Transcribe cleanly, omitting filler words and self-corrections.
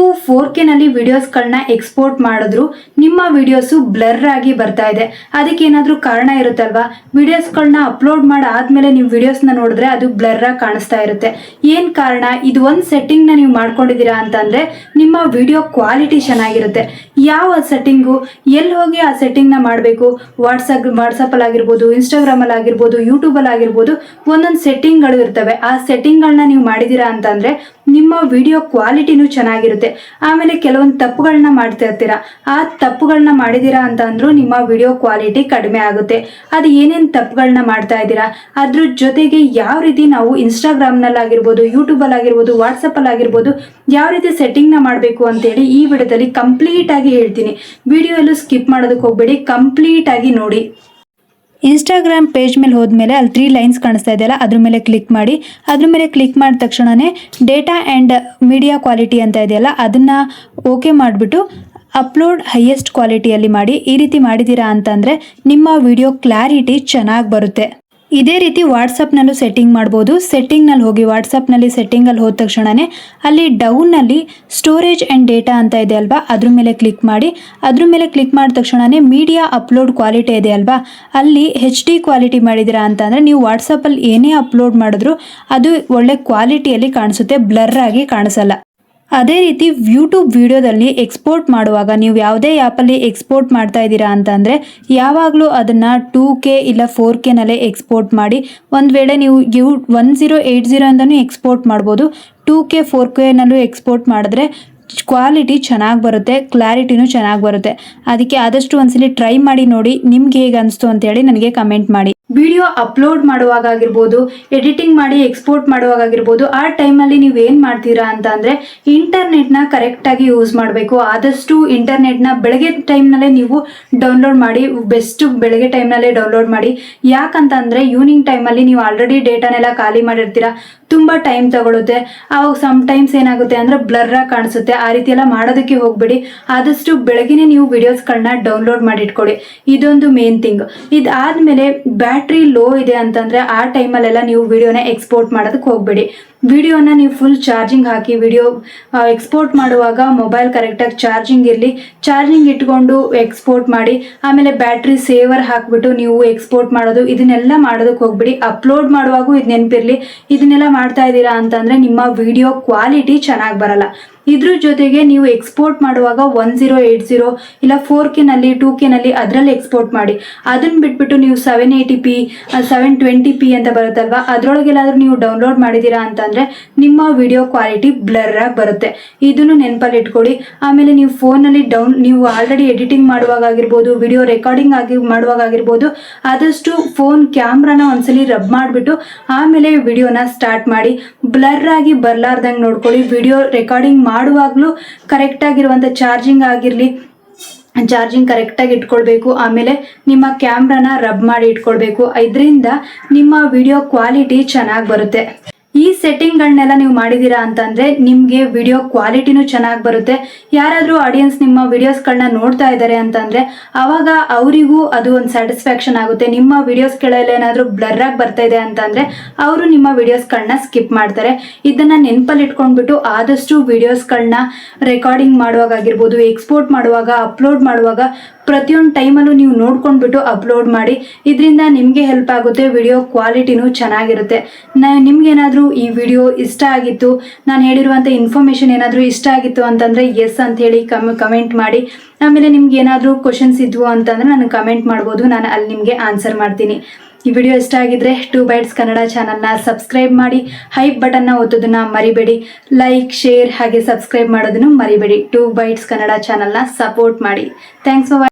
ನೀವು 4K ನಲ್ಲಿ ವಿಡಿಯೋಸ್ಗಳನ್ನ export ಮಾಡಿದ್ರು ನಿಮ್ಮ ವಿಡಿಯೋಸು ಬ್ಲರ್ ಆಗಿ ಬರ್ತಾ ಇದೆ. ಅದಕ್ಕೆ ಏನಾದರೂ ಕಾರಣ ಇರುತ್ತಲ್ವಾ? ವಿಡಿಯೋಸ್ಗಳನ್ನ ಅಪ್ಲೋಡ್ ಮಾಡಾದ್ಮೇಲೆ ನೀವು ವಿಡಿಯೋಸ್ನ ನೋಡಿದ್ರೆ ಅದು ಬ್ಲರ್ ಆಗಿ ಕಾಣಿಸ್ತಾ ಇರುತ್ತೆ. ಏನು ಕಾರಣ? ಇದು ಒಂದು ಸೆಟ್ಟಿಂಗ್ನ ನೀವು ಮಾಡ್ಕೊಂಡಿದ್ದೀರಾ ಅಂತಂದರೆ ನಿಮ್ಮ ವಿಡಿಯೋ ಕ್ವಾಲಿಟಿ ಚೆನ್ನಾಗಿರುತ್ತೆ. ಯಾವ ಸೆಟ್ಟಿಂಗು, ಎಲ್ಲಿ ಹೋಗಿ ಆ ಸೆಟ್ಟಿಂಗ್ನ ಮಾಡಬೇಕು? ವಾಟ್ಸಪ್ಪಲ್ಲಿ ಆಗಿರ್ಬೋದು, ಇನ್ಸ್ಟಾಗ್ರಾಮಲ್ಲಿ ಆಗಿರ್ಬೋದು, ಯೂಟ್ಯೂಬಲ್ಲಿ ಆಗಿರ್ಬೋದು, ಒಂದೊಂದು ಸೆಟ್ಟಿಂಗ್ಗಳು ಇರ್ತವೆ. ಆ ಸೆಟ್ಟಿಂಗ್ಗಳನ್ನ ನೀವು ಮಾಡಿದ್ದೀರಾ ಅಂತಂದರೆ ನಿಮ್ಮ ವಿಡಿಯೋ ಕ್ವಾಲಿಟಿನೂ ಚೆನ್ನಾಗಿರುತ್ತೆ. ಆಮೇಲೆ ಕೆಲವೊಂದು ತಪ್ಪುಗಳನ್ನ ಮಾಡ್ತಾ ಇರ್ತೀರಾ, ಆ ತಪ್ಪುಗಳನ್ನ ಮಾಡಿದ್ದೀರಾ ಅಂತ ಅಂದ್ರೂ ನಿಮ್ಮ ವಿಡಿಯೋ ಕ್ವಾಲಿಟಿ ಕಡಿಮೆ ಆಗುತ್ತೆ. ಅದು ಏನೇನು ತಪ್ಪುಗಳನ್ನ ಮಾಡ್ತಾ ಇದ್ದೀರಾ, ಅದ್ರ ಜೊತೆಗೆ ಯಾವ ರೀತಿ ನಾವು ಇನ್ಸ್ಟಾಗ್ರಾಮ್ನಲ್ಲಿ ಆಗಿರ್ಬೋದು, ಯೂಟ್ಯೂಬಲ್ಲಿ ಆಗಿರ್ಬೋದು, ವಾಟ್ಸಪ್ಪಲ್ಲಿ ಆಗಿರ್ಬೋದು ಯಾವ ರೀತಿ ಸೆಟ್ಟಿಂಗ್ನ ಮಾಡಬೇಕು ಅಂತೇಳಿ ಈ ವಿಡಿಯೋದಲ್ಲಿ ಕಂಪ್ಲೀಟ್ ಆಗಿ ಹೇಳ್ತೀನಿ. ವಿಡಿಯೋ ಎಲ್ಲೂ ಸ್ಕಿಪ್ ಮಾಡೋದಕ್ಕೆ ಹೋಗ್ಬೇಡಿ, ಕಂಪ್ಲೀಟ್ ಆಗಿ ನೋಡಿ. ಇನ್ಸ್ಟಾಗ್ರಾಮ್ ಪೇಜ್ ಮೇಲೆ ಹೋದ್ಮೇಲೆ ಅಲ್ಲಿ 3 ಲೈನ್ಸ್ ಕಾಣಿಸ್ತಾ ಇದೆಯಲ್ಲ, ಅದ್ರ ಮೇಲೆ ಕ್ಲಿಕ್ ಮಾಡಿ. ಅದ್ರ ಮೇಲೆ ಕ್ಲಿಕ್ ಮಾಡಿದ ತಕ್ಷಣವೇ ಡೇಟಾ ಆ್ಯಂಡ್ ಮೀಡಿಯಾ ಕ್ವಾಲಿಟಿ ಅಂತ ಇದೆಯಲ್ಲ, ಅದನ್ನು ಓಕೆ ಮಾಡಿಬಿಟ್ಟು ಅಪ್ಲೋಡ್ ಹೈಯೆಸ್ಟ್ ಕ್ವಾಲಿಟಿಯಲ್ಲಿ ಮಾಡಿ. ಈ ರೀತಿ ಮಾಡಿದ್ದೀರಾ ಅಂತಂದರೆ ನಿಮ್ಮ ವಿಡಿಯೋ ಕ್ಲಾರಿಟಿ ಚೆನ್ನಾಗಿ ಬರುತ್ತೆ. ಇದೇ ರೀತಿ ವಾಟ್ಸಪ್ನಲ್ಲೂ ಸೆಟ್ಟಿಂಗ್ ಮಾಡ್ಬೋದು. ಸೆಟ್ಟಿಂಗ್ನಲ್ಲಿ ಹೋಗಿ ವಾಟ್ಸಪ್ನಲ್ಲಿ ಸೆಟ್ಟಿಂಗಲ್ಲಿ ಹೋದ ತಕ್ಷಣವೇ ಅಲ್ಲಿ ಡೌನ್ನಲ್ಲಿ ಸ್ಟೋರೇಜ್ ಆ್ಯಂಡ್ ಡೇಟಾ ಅಂತ ಇದೆ ಅಲ್ವಾ, ಅದ್ರ ಮೇಲೆ ಕ್ಲಿಕ್ ಮಾಡಿ. ಅದ್ರ ಮೇಲೆ ಕ್ಲಿಕ್ ಮಾಡಿದ ತಕ್ಷಣವೇ ಮೀಡಿಯಾ ಅಪ್ಲೋಡ್ ಕ್ವಾಲಿಟಿ ಇದೆ ಅಲ್ವಾ, ಅಲ್ಲಿ HD ಕ್ವಾಲಿಟಿ ಮಾಡಿದ್ದೀರಾ ಅಂತಂದರೆ ನೀವು ವಾಟ್ಸಪ್ಪಲ್ಲಿ ಏನೇ ಅಪ್ಲೋಡ್ ಮಾಡಿದ್ರು ಅದು ಒಳ್ಳೆ ಕ್ವಾಲಿಟಿಯಲ್ಲಿ ಕಾಣಿಸುತ್ತೆ, ಬ್ಲರ್ ಆಗಿ ಕಾಣಿಸಲ್ಲ. ಅದೇ ರೀತಿ ಯೂಟ್ಯೂಬ್ ವಿಡಿಯೋದಲ್ಲಿ ಎಕ್ಸ್ಪೋರ್ಟ್ ಮಾಡುವಾಗ ನೀವು ಯಾವುದೇ ಆ್ಯಪಲ್ಲಿ ಎಕ್ಸ್ಪೋರ್ಟ್ ಮಾಡ್ತಾ ಇದ್ದೀರಾ ಅಂತಂದರೆ ಯಾವಾಗಲೂ ಅದನ್ನು 2K ಇಲ್ಲ 4K ನಲ್ಲೇ ಎಕ್ಸ್ಪೋರ್ಟ್ ಮಾಡಿ. ಒಂದು ವೇಳೆ ನೀವು 1080 ಅಂತಲೂ ಎಕ್ಸ್ಪೋರ್ಟ್ ಮಾಡ್ಬೋದು. 2K 4K ನಲ್ಲೂ ಎಕ್ಸ್ಪೋರ್ಟ್ ಮಾಡಿದ್ರೆ ಕ್ವಾಲಿಟಿ ಚೆನ್ನಾಗಿ ಬರುತ್ತೆ, ಕ್ಲಾರಿಟಿನೂ ಚೆನ್ನಾಗಿ ಬರುತ್ತೆ. ಅದಕ್ಕೆ ಆದಷ್ಟು ಒಂದ್ಸಲಿ ಟ್ರೈ ಮಾಡಿ ನೋಡಿ, ನಿಮ್ಗೆ ಹೇಗೆ ಅನಿಸ್ತು ಅಂತೇಳಿ ನನಗೆ ಕಮೆಂಟ್ ಮಾಡಿ. ವಿಡಿಯೋ ಅಪ್ಲೋಡ್ ಮಾಡುವಾಗ ಆಗಿರ್ಬೋದು, ಎಡಿಟಿಂಗ್ ಮಾಡಿ ಎಕ್ಸ್ಪೋರ್ಟ್ ಮಾಡುವಾಗ ಆಗಿರ್ಬೋದು, ಆ ಟೈಮಲ್ಲಿ ನೀವು ಏನು ಮಾಡ್ತೀರಾ ಅಂತ ಅಂದರೆ ಇಂಟರ್ನೆಟ್ನ ಕರೆಕ್ಟಾಗಿ ಯೂಸ್ ಮಾಡಬೇಕು. ಆದಷ್ಟು ಇಂಟರ್ನೆಟ್ನ ಬೆಳಗ್ಗೆ ಟೈಮ್ನಲ್ಲೇ ನೀವು ಡೌನ್ಲೋಡ್ ಮಾಡಿ, ಬೆಸ್ಟ್ ಬೆಳಗ್ಗೆ ಟೈಮ್ನಲ್ಲೇ ಡೌನ್ಲೋಡ್ ಮಾಡಿ. ಯಾಕಂತಂದರೆ ಈವ್ನಿಂಗ್ ಟೈಮಲ್ಲಿ ನೀವು ಆಲ್ರೆಡಿ ಡೇಟಾನೆಲ್ಲ ಖಾಲಿ ಮಾಡಿರ್ತೀರಾ, ತುಂಬ ಟೈಮ್ ತಗೊಳುತ್ತೆ. ಅವಾಗ ಸಮ್ಟೈಮ್ಸ್ ಏನಾಗುತ್ತೆ ಅಂದರೆ ಬ್ಲರ್ ಆಗಿ ಕಾಣಿಸುತ್ತೆ. ಆ ರೀತಿ ಎಲ್ಲ ಮಾಡೋದಕ್ಕೆ ಹೋಗಬೇಡಿ. ಆದಷ್ಟು ಬೆಳಗ್ಗೆನೇ ನೀವು ವಿಡಿಯೋಸ್ಗಳನ್ನ ಡೌನ್ಲೋಡ್ ಮಾಡಿ ಇಟ್ಕೊಳ್ಳಿ. ಇದೊಂದು ಮೇನ್ ಥಿಂಗ್. ಇದಾದಮೇಲೆ ಬ್ಯಾಟ್ರಿ ಲೋ ಇದೆ ಅಂತಂದರೆ ಆ ಟೈಮಲ್ಲೆಲ್ಲ ನೀವು ವಿಡಿಯೋನ ಎಕ್ಸ್ಪೋರ್ಟ್ ಮಾಡೋದಕ್ಕೆ ಹೋಗಬೇಡಿ. ವಿಡಿಯೋನ ನೀವು ಫುಲ್ ಚಾರ್ಜಿಂಗ್ ಹಾಕಿ ವಿಡಿಯೋ ಎಕ್ಸ್ಪೋರ್ಟ್ ಮಾಡುವಾಗ ಮೊಬೈಲ್ ಕರೆಕ್ಟಾಗಿ ಚಾರ್ಜಿಂಗ್ ಇರಲಿ, ಚಾರ್ಜಿಂಗ್ ಇಟ್ಕೊಂಡು ಎಕ್ಸ್ಪೋರ್ಟ್ ಮಾಡಿ. ಆಮೇಲೆ ಬ್ಯಾಟ್ರಿ ಸೇವರ್ ಹಾಕಿಬಿಟ್ಟು ನೀವು ಎಕ್ಸ್ಪೋರ್ಟ್ ಮಾಡೋದು, ಇದನ್ನೆಲ್ಲ ಮಾಡೋದಕ್ಕೆ ಹೋಗ್ಬಿಡಿ. ಅಪ್ಲೋಡ್ ಮಾಡುವಾಗೂ ಇದು ನೆನಪಿರಲಿ, ಇದನ್ನೆಲ್ಲ ಮಾಡ್ತಾ ಇದ್ದೀರಾ ಅಂತಂದರೆ ನಿಮ್ಮ ವಿಡಿಯೋ ಕ್ವಾಲಿಟಿ ಚೆನ್ನಾಗಿ ಬರಲ್ಲ. ಇದ್ರ ಜೊತೆಗೆ ನೀವು ಎಕ್ಸ್ಪೋರ್ಟ್ ಮಾಡುವಾಗ 1080 ಇಲ್ಲ 4K ನಲ್ಲಿ 2K ನಲ್ಲಿ ಅದರಲ್ಲಿ ಎಕ್ಸ್ಪೋರ್ಟ್ ಮಾಡಿ. ಅದನ್ನು ಬಿಟ್ಬಿಟ್ಟು ನೀವು 780p 720p ಅಂತ ಬರುತ್ತಲ್ವಾ, ಅದರೊಳಗೆಲ್ಲಾದರೂ ನೀವು ಡೌನ್ಲೋಡ್ ಮಾಡಿದ್ದೀರಾ ಅಂತಂದರೆ ನಿಮ್ಮ ವಿಡಿಯೋ ಕ್ವಾಲಿಟಿ ಬ್ಲರ್ ಆಗಿ ಬರುತ್ತೆ. ಇದನ್ನು ನೆನಪಲ್ಲಿ ಇಟ್ಕೊಳ್ಳಿ. ಆಮೇಲೆ ನೀವು ಫೋನಲ್ಲಿ ನೀವು ಆಲ್ರೆಡಿ ಎಡಿಟಿಂಗ್ ಮಾಡುವಾಗ ಆಗಿರ್ಬೋದು, ವಿಡಿಯೋ ರೆಕಾರ್ಡಿಂಗ್ ಮಾಡುವಾಗ ಆಗಿರ್ಬೋದು, ಆದಷ್ಟು ಫೋನ್ ಕ್ಯಾಮ್ರಾನ ಒಂದ್ಸಲಿ ರಬ್ ಮಾಡಿಬಿಟ್ಟು ಆಮೇಲೆ ವಿಡಿಯೋನ ಸ್ಟಾರ್ಟ್ ಮಾಡಿ. ಬ್ಲರ್ ಆಗಿ ಬರಲಾರ್ದಂಗೆ ನೋಡ್ಕೊಳ್ಳಿ. ವಿಡಿಯೋ ರೆಕಾರ್ಡಿಂಗ್ ಮಾಡುವಾಗಲೂ ಕರೆಕ್ಟಾಗಿರುವಂಥ ಚಾರ್ಜಿಂಗ್ ಆಗಿರಲಿ, ಚಾರ್ಜಿಂಗ್ ಕರೆಕ್ಟಾಗಿ ಇಟ್ಕೊಳ್ಬೇಕು. ಆಮೇಲೆ ನಿಮ್ಮ ಕ್ಯಾಮ್ರಾನ ರಬ್ ಮಾಡಿ ಇಟ್ಕೊಳ್ಬೇಕು. ಇದರಿಂದ ನಿಮ್ಮ ವಿಡಿಯೋ ಕ್ವಾಲಿಟಿ ಚೆನ್ನಾಗಿ ಬರುತ್ತೆ. ಈ ಸೆಟ್ಟಿಂಗ್ಗಳನ್ನೆಲ್ಲ ನೀವು ಮಾಡಿದ್ದೀರಾ ಅಂತಂದರೆ ನಿಮಗೆ ವಿಡಿಯೋ ಕ್ವಾಲಿಟಿನೂ ಚೆನ್ನಾಗಿ ಬರುತ್ತೆ. ಯಾರಾದರೂ ಆಡಿಯನ್ಸ್ ನಿಮ್ಮ ವಿಡಿಯೋಸ್ಗಳನ್ನ ನೋಡ್ತಾ ಇದ್ದಾರೆ ಅಂತಂದರೆ ಆವಾಗ ಅವರಿಗೂ ಅದು ಒಂದು ಸ್ಯಾಟಿಸ್ಫ್ಯಾಕ್ಷನ್ ಆಗುತ್ತೆ. ನಿಮ್ಮ ವಿಡಿಯೋಸ್ಗಳಲ್ಲಿ ಏನಾದರೂ ಬ್ಲರ್ ಆಗಿ ಬರ್ತಾ ಇದೆ ಅಂತಂದರೆ ಅವರು ನಿಮ್ಮ ವಿಡಿಯೋಸ್ಗಳನ್ನ ಸ್ಕಿಪ್ ಮಾಡ್ತಾರೆ. ಇದನ್ನು ನೆನಪಲ್ಲಿ ಇಟ್ಕೊಂಡ್ಬಿಟ್ಟು ಆದಷ್ಟು ವಿಡಿಯೋಸ್ಗಳನ್ನ ರೆಕಾರ್ಡಿಂಗ್ ಮಾಡುವಾಗ ಆಗಿರ್ಬೋದು, ಎಕ್ಸ್ಪೋರ್ಟ್ ಮಾಡುವಾಗ, ಅಪ್ಲೋಡ್ ಮಾಡುವಾಗ ಪ್ರತಿಯೊಂದು ಟೈಮಲ್ಲೂ ನೀವು ನೋಡ್ಕೊಂಡ್ಬಿಟ್ಟು ಅಪ್ಲೋಡ್ ಮಾಡಿ. ಇದರಿಂದ ನಿಮಗೆ ಹೆಲ್ಪ್ ಆಗುತ್ತೆ, ವಿಡಿಯೋ ಕ್ವಾಲಿಟಿನೂ ಚೆನ್ನಾಗಿರುತ್ತೆ. ನಿಮ್ಗೇನಾದರೂ ಈ ವಿಡಿಯೋ ಇಷ್ಟ ಆಗಿತ್ತು, ನಾನು ಹೇಳಿರುವಂಥ ಇನ್ಫಾರ್ಮೇಷನ್ ಏನಾದರೂ ಇಷ್ಟ ಆಗಿತ್ತು ಅಂತಂದರೆ ಎಸ್ ಅಂಥೇಳಿ ಕಮೆಂಟ್ ಮಾಡಿ. ಆಮೇಲೆ ನಿಮ್ಗೆ ಏನಾದರೂ ಕ್ವಶನ್ಸ್ ಇದ್ವು ಅಂತಂದರೆ ನನಗೆ ಕಮೆಂಟ್ ಮಾಡ್ಬೋದು, ನಾನು ಅಲ್ಲಿ ನಿಮಗೆ ಆನ್ಸರ್ ಮಾಡ್ತೀನಿ. ಈ ವಿಡಿಯೋ ಇಷ್ಟ ಆಗಿದ್ರೆ 2 ಬೈಟ್ಸ್ ಕನ್ನಡ ಚಾನಲ್ನ ಸಬ್ಸ್ಕ್ರೈಬ್ ಮಾಡಿ, ಹೈಪ್ ಬಟನ್ನ ಒತ್ತೋದನ್ನು ಮರಿಬೇಡಿ. ಲೈಕ್, ಶೇರ್ ಹಾಗೆ ಸಬ್ಸ್ಕ್ರೈಬ್ ಮಾಡೋದನ್ನು ಮರಿಬೇಡಿ. 2 ಬೈಟ್ಸ್ ಕನ್ನಡ ಚಾನಲ್ನ ಸಪೋರ್ಟ್ ಮಾಡಿ. Thanks for